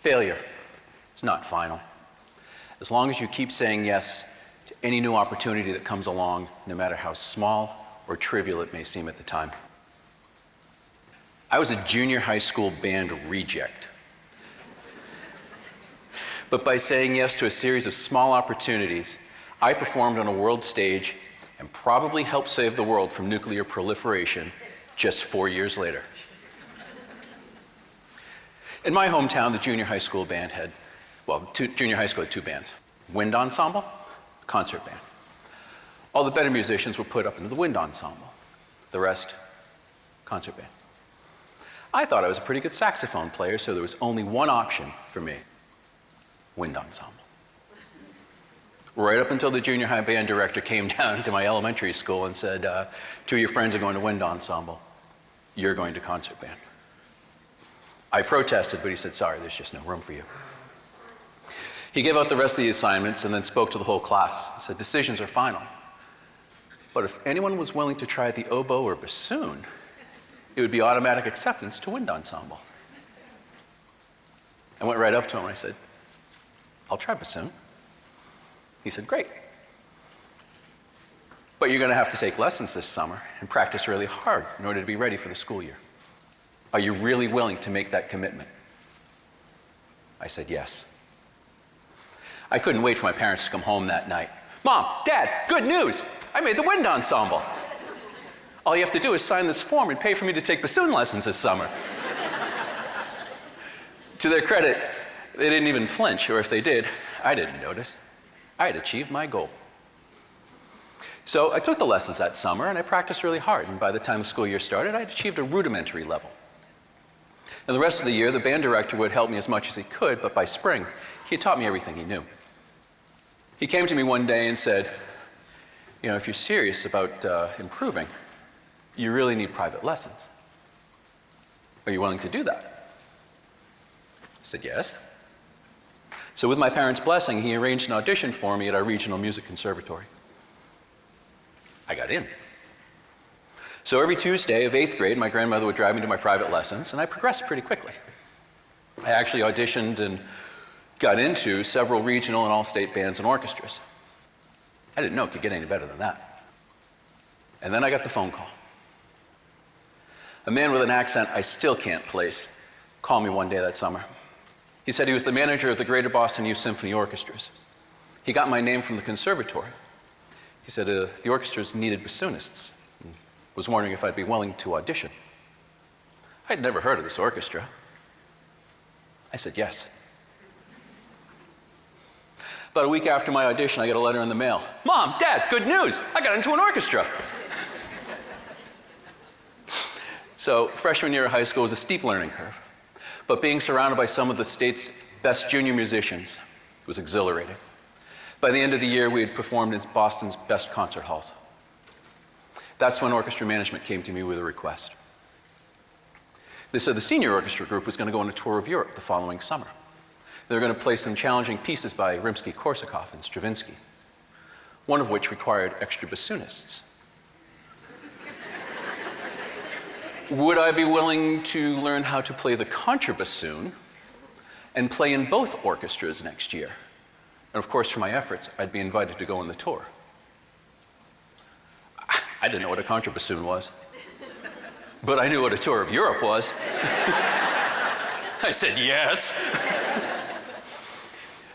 Failure is not final. As long as you keep saying yes to any new opportunity that comes along, no matter how small or trivial it may seem at the time. I was a junior high school band reject. But by saying yes to a series of small opportunities, I performed on a world stage and probably helped save the world from nuclear proliferation just 4 years later. In my hometown, the junior high school band had, junior high school had two bands. Wind ensemble, concert band. All the better musicians were put up into the wind ensemble. The rest, concert band. I thought I was a pretty good saxophone player, so there was only one option for me, wind ensemble. Right up until the junior high band director came down to my elementary school and said, two of your friends are going to wind ensemble. You're going to concert band. I protested, but he said, sorry, there's just no room for you. He gave out the rest of the assignments and then spoke to the whole class and said, decisions are final. But if anyone was willing to try the oboe or bassoon, it would be automatic acceptance to wind ensemble. I went right up to him and I said, I'll try bassoon. He said, great. But you're going to have to take lessons this summer and practice really hard in order to be ready for the school year. Are you really willing to make that commitment? I said, yes. I couldn't wait for my parents to come home that night. Mom, Dad, good news! I made the wind ensemble. All you have to do is sign this form and pay for me to take bassoon lessons this summer. To their credit, they didn't even flinch, or if they did, I didn't notice. I had achieved my goal. So I took the lessons that summer and I practiced really hard, and by the time the school year started, I had achieved a rudimentary level. And the rest of the year, the band director would help me as much as he could, but by spring, he had taught me everything he knew. He came to me one day and said, if you're serious about improving, you really need private lessons. Are you willing to do that? I said, yes. So with my parents' blessing, he arranged an audition for me at our regional music conservatory. I got in. So every Tuesday of 8th grade, my grandmother would drive me to my private lessons, and I progressed pretty quickly. I actually auditioned and got into several regional and all-state bands and orchestras. I didn't know it could get any better than that. And then I got the phone call. A man with an accent I still can't place called me one day that summer. He said he was the manager of the Greater Boston Youth Symphony Orchestras. He got my name from the conservatory. He said the orchestras needed bassoonists. Was wondering if I'd be willing to audition. I'd never heard of this orchestra. I said yes. About a week after my audition, I got a letter in the mail. Mom, Dad, good news! I got into an orchestra. So freshman year of high school was a steep learning curve. But being surrounded by some of the state's best junior musicians was exhilarating. By the end of the year, we had performed in Boston's best concert halls. That's when orchestra management came to me with a request. They said the senior orchestra group was going to go on a tour of Europe the following summer. They were going to play some challenging pieces by Rimsky-Korsakov and Stravinsky, one of which required extra bassoonists. Would I be willing to learn how to play the contrabassoon and play in both orchestras next year? And of course, for my efforts, I'd be invited to go on the tour. I didn't know what a contrabassoon was, but I knew what a tour of Europe was. I said yes.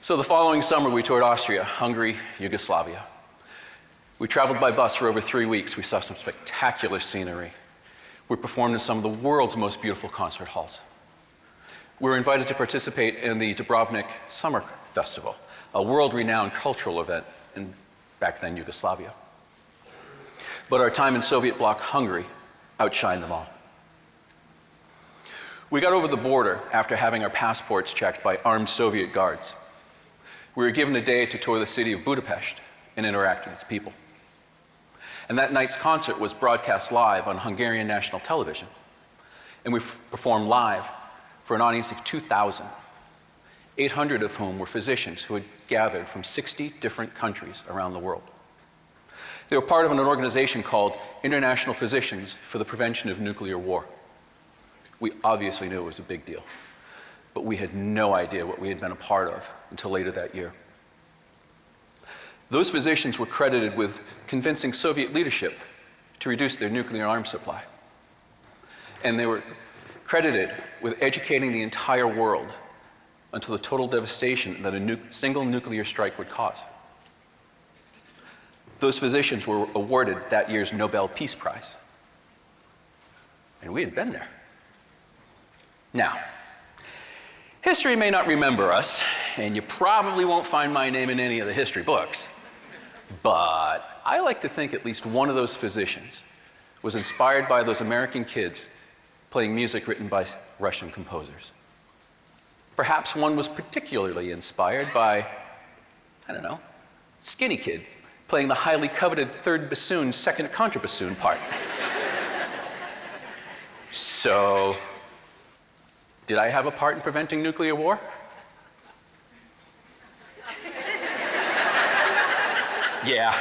So the following summer, we toured Austria, Hungary, Yugoslavia. We traveled by bus for over 3 weeks. We saw some spectacular scenery. We performed in some of the world's most beautiful concert halls. We were invited to participate in the Dubrovnik Summer Festival, a world-renowned cultural event in, back then, Yugoslavia. But our time in Soviet bloc Hungary outshined them all. We got over the border after having our passports checked by armed Soviet guards. We were given a day to tour the city of Budapest and interact with its people. And that night's concert was broadcast live on Hungarian national television. And we performed live for an audience of 2,000, 800 of whom were physicians who had gathered from 60 different countries around the world. They were part of an organization called International Physicians for the Prevention of Nuclear War. We obviously knew it was a big deal. but we had no idea what we had been a part of until later that year. Those physicians were credited with convincing Soviet leadership to reduce their nuclear arms supply. And they were credited with educating the entire world until the total devastation that a single nuclear strike would cause. Those physicians were awarded that year's Nobel Peace Prize. And we had been there. Now, history may not remember us, and you probably won't find my name in any of the history books, but I like to think at least one of those physicians was inspired by those American kids playing music written by Russian composers. Perhaps one was particularly inspired by, I don't know, skinny kid playing the highly coveted third bassoon, second contrabassoon part. So, did I have a part in preventing nuclear war? Yeah,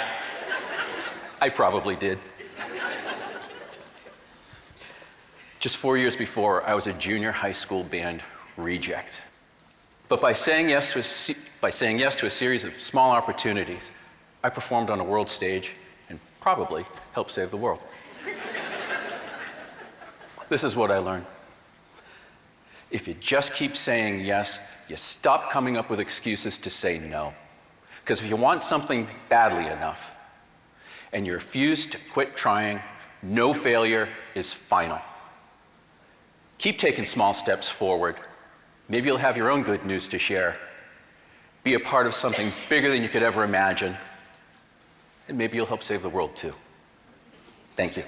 I probably did. Just 4 years before, I was a junior high school band reject. But by saying yes to a series of small opportunities, I performed on a world stage and probably helped save the world. This is what I learned. If you just keep saying yes, you stop coming up with excuses to say no. Because if you want something badly enough and you refuse to quit trying, no failure is final. Keep taking small steps forward. Maybe you'll have your own good news to share. Be a part of something bigger than you could ever imagine. And maybe you'll help save the world too. Thank you.